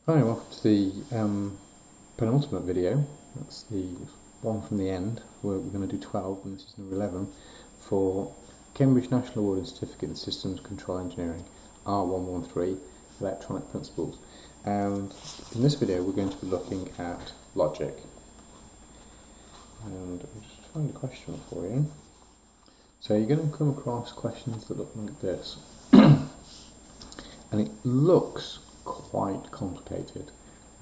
Hi, welcome to the penultimate video. That's the one from the end. We're going to do 12, and this is number 11 for Cambridge National Award and Certificate in Systems Control Engineering, R113, Electronic Principles. And in this video, we're going to be looking at logic. And I'll just find a question for you. So you're going to come across questions that look like this, and it looks quite complicated.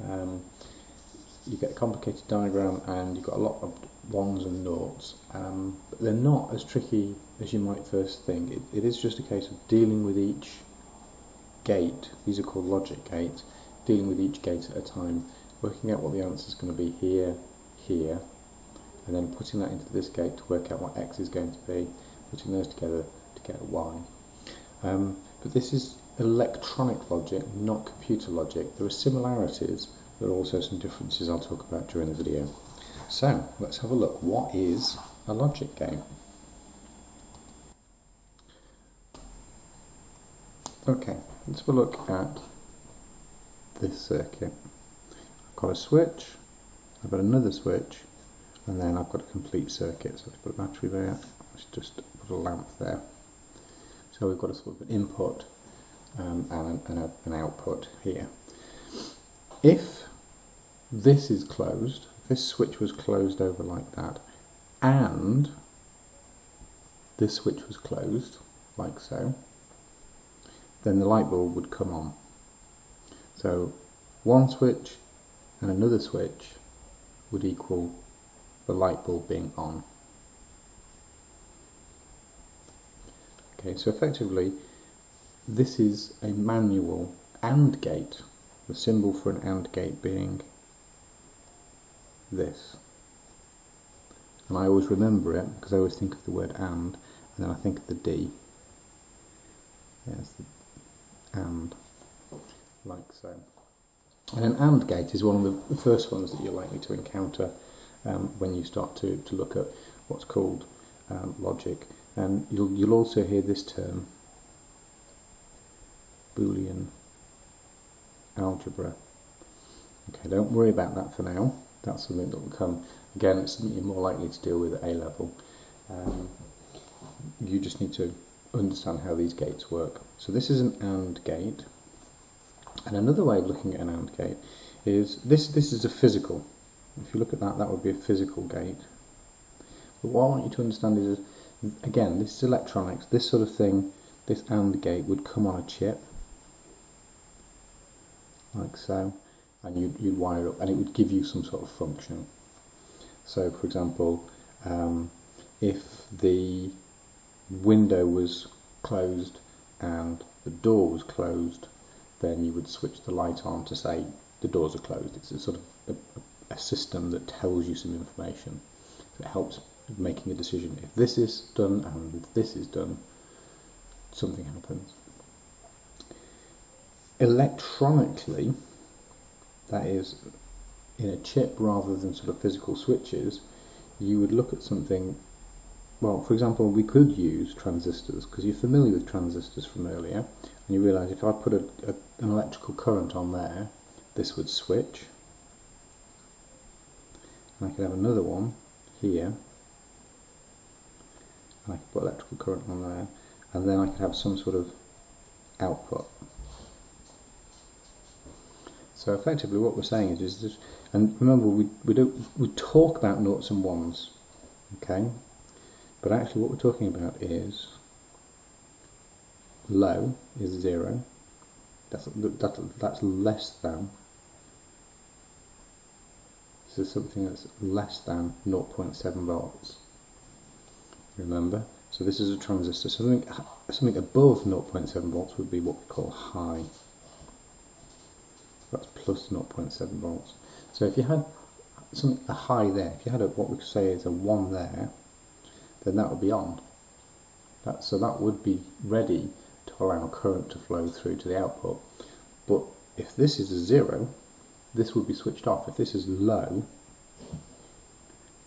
You get a complicated diagram and you've got a lot of ones and noughts, but they're not as tricky as you might first think. It is just a case of dealing with each gate. These are called logic gates. Dealing with each gate at a time, working out what the answer is going to be here, here, and then putting that into this gate to work out what x is going to be, putting those together to get a y. But this is electronic logic, not computer logic. There are similarities, but also some differences I'll talk about during the video. So, let's have a look. What is a logic gate? Okay, let's have a look at this circuit. I've got a switch, I've got another switch, and then I've got a complete circuit. So let's put a battery there, let's just put a lamp there. So we've got a sort of an input and an output here. If this is closed, if this switch was closed over like that, and this switch was closed, like so, then the light bulb would come on. So one switch and another switch would equal the light bulb being on. Okay, so effectively, this is a manual AND gate, the symbol for an AND gate being this. And I always remember it because I always think of the word and then I think of the D. There's the AND, like so. And an AND gate is one of the first ones that you're likely to encounter when you start to look at what's called logic. And you'll also hear this term, Boolean algebra. Okay, don't worry about that for now. That's something that will come. Again, it's something you're more likely to deal with at A level. You just need to understand how these gates work. So this is an AND gate. And another way of looking at an AND gate is this is a physical. If you look at that, that would be a physical gate. But what I want you to understand is, again, this is electronics. This sort of thing, this AND gate would come on a chip, like so, and you'd wire it up, and it would give you some sort of function. So, for example, if the window was closed and the door was closed, then you would switch the light on to say the doors are closed. It's a sort of a system that tells you some information. So it helps making a decision. If this is done and if this is done, something happens. Electronically, that is in a chip rather than sort of physical switches, you would look at something. Well, for example, we could use transistors, because you're familiar with transistors from earlier, and you realise if I put an electrical current on there, this would switch, and I could have another one here, and I could put electrical current on there, and then I could have some sort of output. So effectively what we're saying is this, and remember we talk about noughts and ones, okay? But actually what we're talking about is low is 0, that's less than, this is something that's less than 0.7 volts, remember? So this is a transistor, so something above 0.7 volts would be what we call high, that's plus 0.7 volts. So if you had a high there, if you had what we could say is a 1 there, then that would be on. So that would be ready to allow current to flow through to the output. But if this is a 0, this would be switched off. If this is low,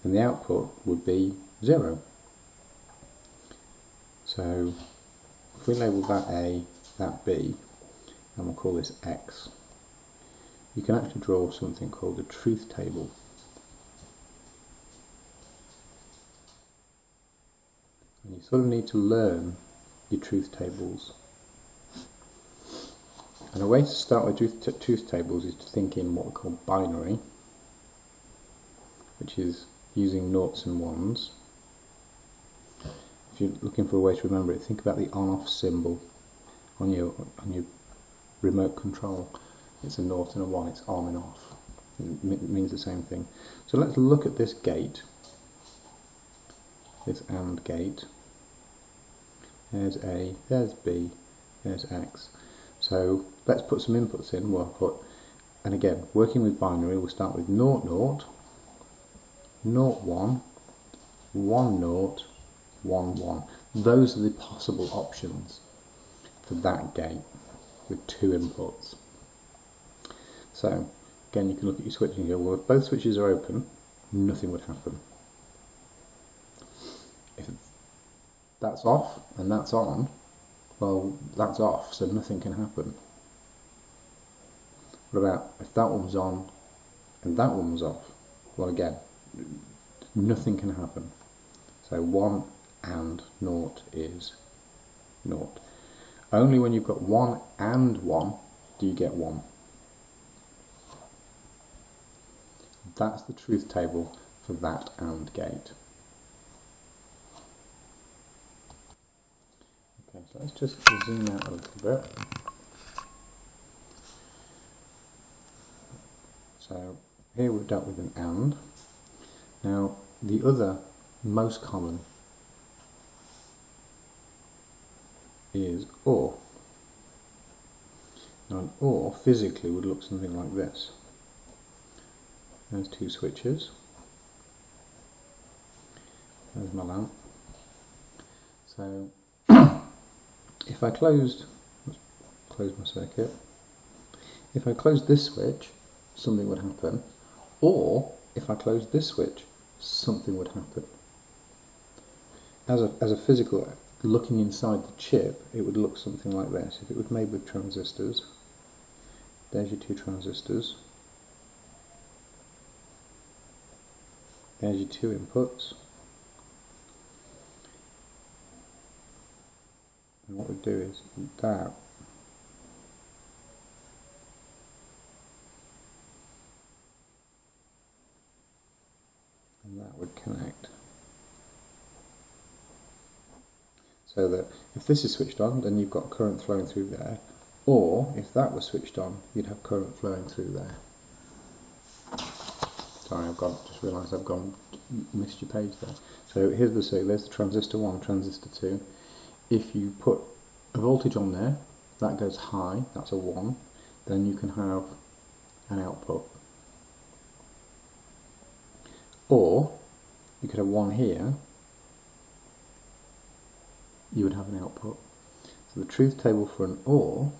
then the output would be 0. So if we label that A, that B, and we'll call this X, you can actually draw something called a truth table. And you sort of need to learn your truth tables. And a way to start with truth tables is to think in what we call binary, which is using noughts and ones. If you're looking for a way to remember it, think about the on-off symbol on your remote control. It's a naught and a one, it's on and off. It means the same thing. So let's look at this gate, this AND gate. There's A, there's B, there's X. So let's put some inputs in. And again, working with binary, we'll start with 0, 0, 0, 1, 1, 0, 1, 1. Those are the possible options for that gate with two inputs. So again, you can look at your switch and go, well, if both switches are open, nothing would happen. If that's off and that's on, well, that's off, so nothing can happen. What about if that one was on and that one was off? Well, again, nothing can happen. So 1 and 0 is 0. Only when you've got 1 and 1 do you get 1. That's the truth table for that AND gate. Okay, so let's just zoom out a little bit. So here we've dealt with an AND. Now the other most common is OR. Now an OR physically would look something like this. There's two switches. There's my lamp. So if I closed, let's close my circuit. If I closed this switch, something would happen. Or if I closed this switch, something would happen. As a physical, looking inside the chip, it would look something like this. If it was made with transistors, there's your two transistors. There's your two inputs. And what we do is that and that would connect. So that if this is switched on, then you've got current flowing through there, or if that was switched on, you'd have current flowing through there. Sorry, just realised I've missed your page there. So here's the circuit, there's the transistor 1, transistor 2. If you put a voltage on there, that goes high, that's a 1, then you can have an output. Or you could have 1 here, you would have an output. So the truth table for an OR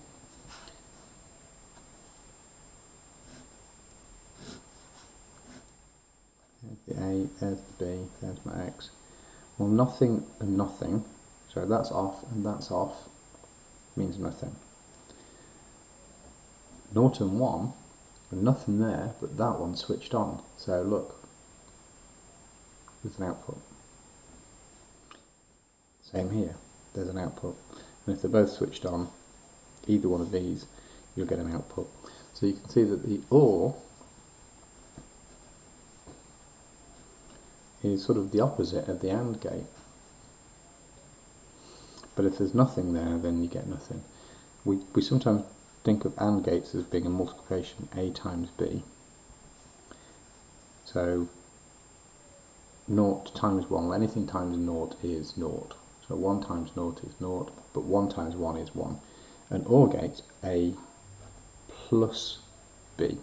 the A, there's the B, there's my X. Well, nothing and nothing, so that's off and that's off, means nothing. 0 and 1, and nothing there, but that one switched on. So look, there's an output. Same here, there's an output. And if they're both switched on, either one of these, you'll get an output. So you can see that the OR is sort of the opposite of the AND gate. But if there's nothing there, then you get nothing. We sometimes think of AND gates as being a multiplication A times B. So 0 times 1, well, anything times 0 is 0. So 1 times 0 is 0, but 1 times 1 is 1. An OR gate, A plus B.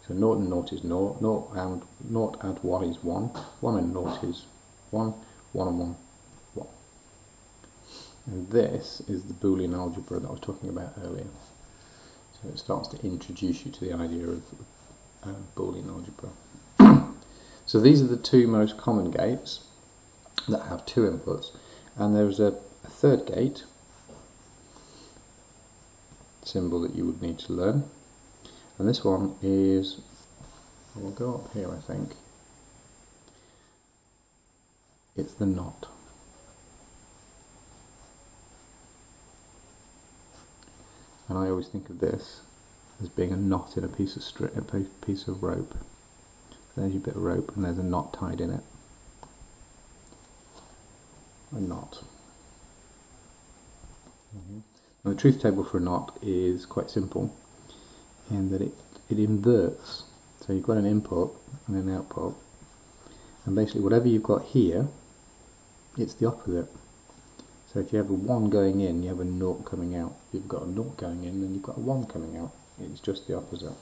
So 0 and 0 is 0, 0 and 1 is 1, 1 and 0 is 1, 1 and 1, 1. And this is the Boolean algebra that I was talking about earlier. So it starts to introduce you to the idea of Boolean algebra. So these are the two most common gates that have two inputs, and there's a third gate symbol that you would need to learn, And this one is, we'll go up here I think, it's the knot. And I always think of this as being a knot in a piece of piece of rope. So there's your bit of rope and there's a knot tied in it. A knot. Now the truth table for a knot is quite simple in that it inverts. So you've got an input and an output, and basically whatever you've got here, it's the opposite. So if you have a 1 going in, you have a 0 coming out. If you've got a 0 going in, then you've got a 1 coming out. It's just the opposite.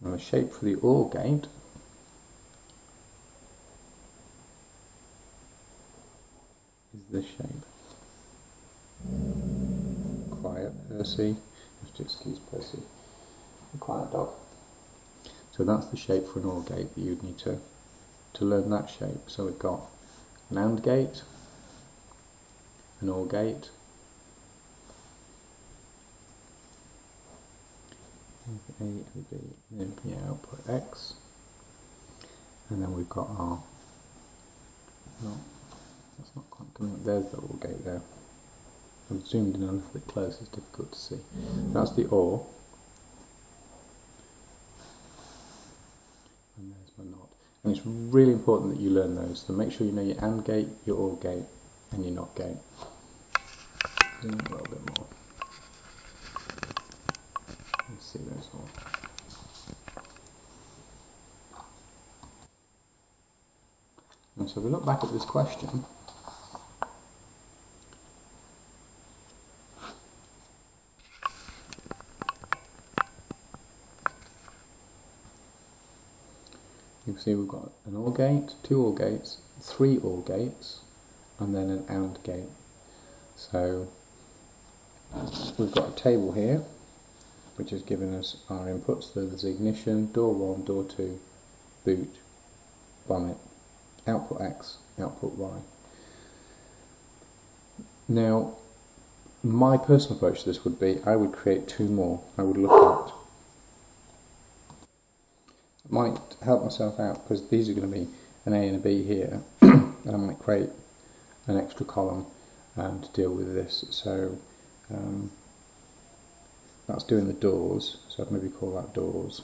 Now the shape for the OR gate is this shape. Quiet, Percy. Have to excuse Percy. A quiet dog. So that's the shape for an OR gate that you'd need to learn that shape. So we've got an AND gate, an OR gate, A and B, input output X, and then we've got our, no, that's not quite coming up, there's the OR gate there. I've zoomed in a little bit close, it's difficult to see. That's the OR, and there's my NOT. And it's really important that you learn those, so make sure you know your AND gate, your OR gate, and your NOT gate. Zoom in a little bit more. Let's see those all. And so if we look back at this question, you can see we've got an OR gate, 2 OR gates, 3 OR gates, and then an AND gate. So we've got a table here which has given us our inputs. So there's ignition, door 1, door 2, boot, bonnet, output X, output Y. Now, my personal approach to this would be, I would create 2 more. I would look at, I might help myself out because these are going to be an A and a B here, and I might create an extra column to deal with this. So that's doing the doors, so I'd maybe call that doors,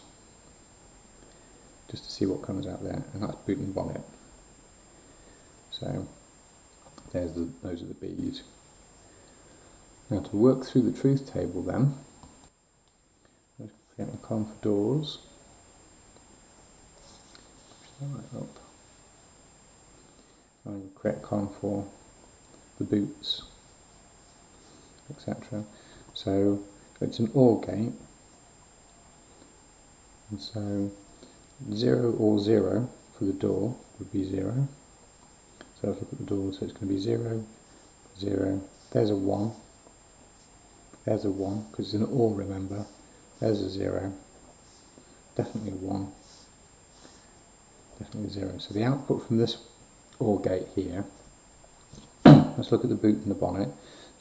just to see what comes out there, and that's boot and bonnet. So those are the B's. Now to work through the truth table then, let's create a column for doors, push that right up, and create a column for the boots, etc. So it's an OR gate, and so 0 or 0 for the door would be 0. So let's look at the door, so it's going to be 0, 0, there's a 1, there's a 1, because it's an OR, remember, there's a 0, definitely a 1, definitely a 0. So the output from this OR gate here, let's look at the boot and the bonnet,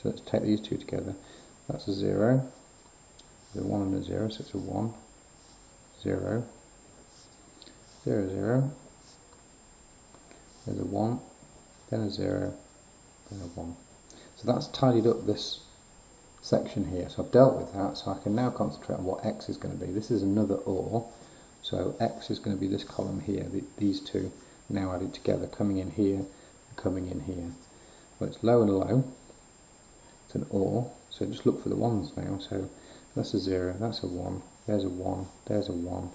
so let's take these 2 together, that's a 0, there's a 1 and a 0, so it's a 1, 0, 0, 0, there's a 1, then a 0, then a 1. So that's tidied up this section here. So I've dealt with that, so I can now concentrate on what X is going to be. This is another OR, so X is going to be this column here, these 2 now added together, coming in here, coming in here. Well, it's low and low, it's an OR, so just look for the 1s now. So that's a 0, that's a 1, there's a 1, there's a 1,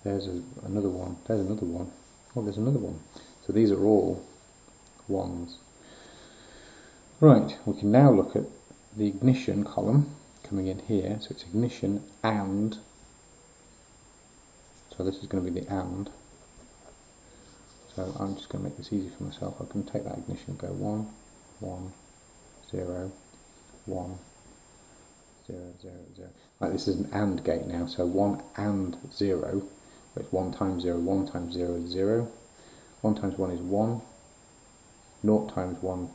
there's another 1, there's another 1, oh there's another 1. So these are all 1s. Right, we can now look at the ignition column coming in here, so it's ignition and, so this is going to be the AND. So I'm just going to make this easy for myself. I can take that ignition and go 1, 1, 0, 1, 0, 0, 0. Right, this is an AND gate now, so 1 and 0, but it's 1 times 0, 1 times 0 is 0, 1 times 1 is 1, 0 times 1,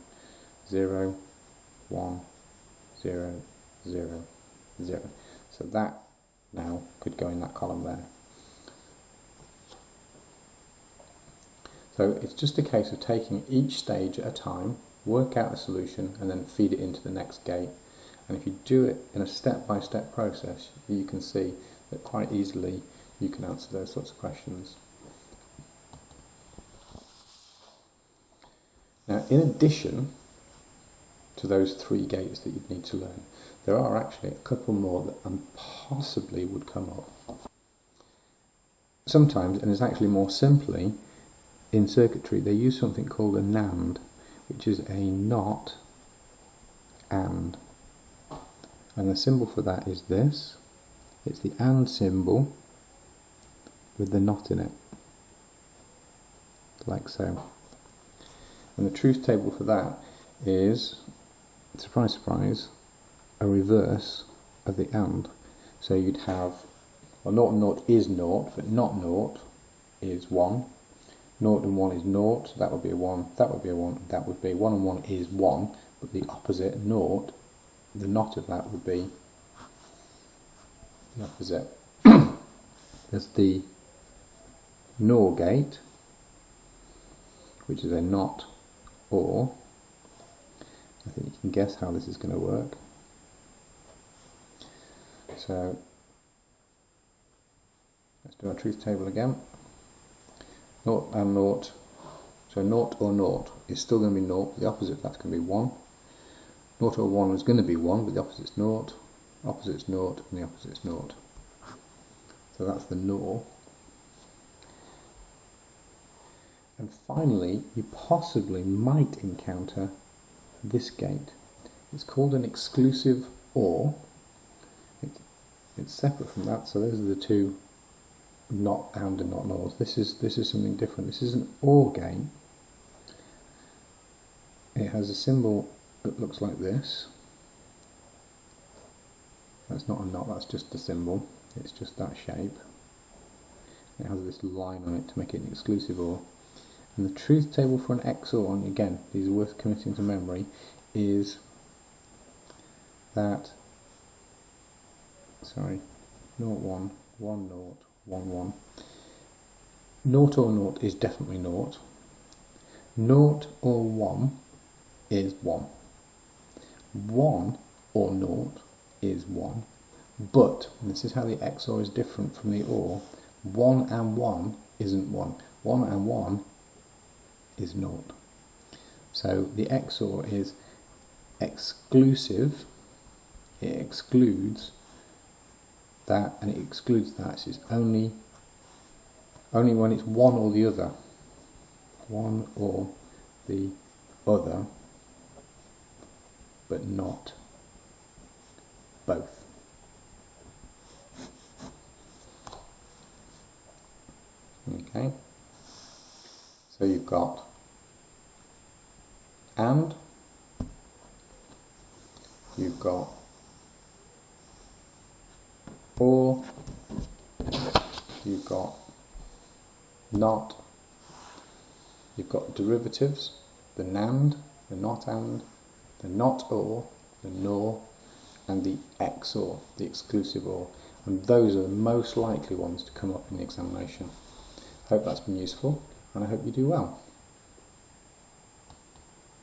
0, 1, 0, 0, 0. So that now could go in that column there. So it's just a case of taking each stage at a time, work out a solution, and then feed it into the next gate. And if you do it in a step-by-step process, you can see that quite easily you can answer those sorts of questions. Now, in addition to those 3 gates that you'd need to learn, there are actually a couple more that possibly would come up. Sometimes, and it's actually more simply, in circuitry they use something called a NAND, which is a not and. And the symbol for that is this. It's the AND symbol with the not in it, like so. And the truth table for that is, surprise surprise, a reverse of the AND. So you'd have, well, 0 and 0 is 0, but not 0 is 1. 0 and 1 is 0, that would be a 1, that would be a 1, that would be 1 and 1 is 1, but the opposite, 0, the not of that would be the opposite. There's the NOR gate, which is a not or. I think you can guess how this is going to work. So let's do our truth table again. 0 and 0. So 0 or 0 is still going to be 0, the opposite of that's going to be 1. 0 or 1 is going to be 1, but the opposite's 0, opposite's 0, and the opposite's 0. So that's the NOR. And finally, you possibly might encounter this gate. It's called an exclusive OR. It's separate from that, so those are the two not AND and not NORs. This is something different. This is an OR gate. It has a symbol that looks like this. That's not a not, that's just a symbol. It's just that shape. It has this line on it to make it an exclusive OR. And the truth table for an XOR, and again, these are worth committing to memory, is that, 0, 1, 1, 0, 1, 1. 0 or 0 is definitely 0. 0 or 1 is 1. 1 or 0 is 1. But, and this is how the XOR is different from the OR, 1 and 1 isn't 1. 1 and 1 is 0. So the XOR is exclusive. It excludes that, and it excludes that. So it's only when it's one or the other. One or the other, but not both. Okay, so you've got AND, you've got OR, you've got NOT, you've got derivatives, the NAND, the not AND, the not OR, the NOR, and the XOR, the exclusive OR. And those are the most likely ones to come up in the examination. I hope that's been useful, and I hope you do well.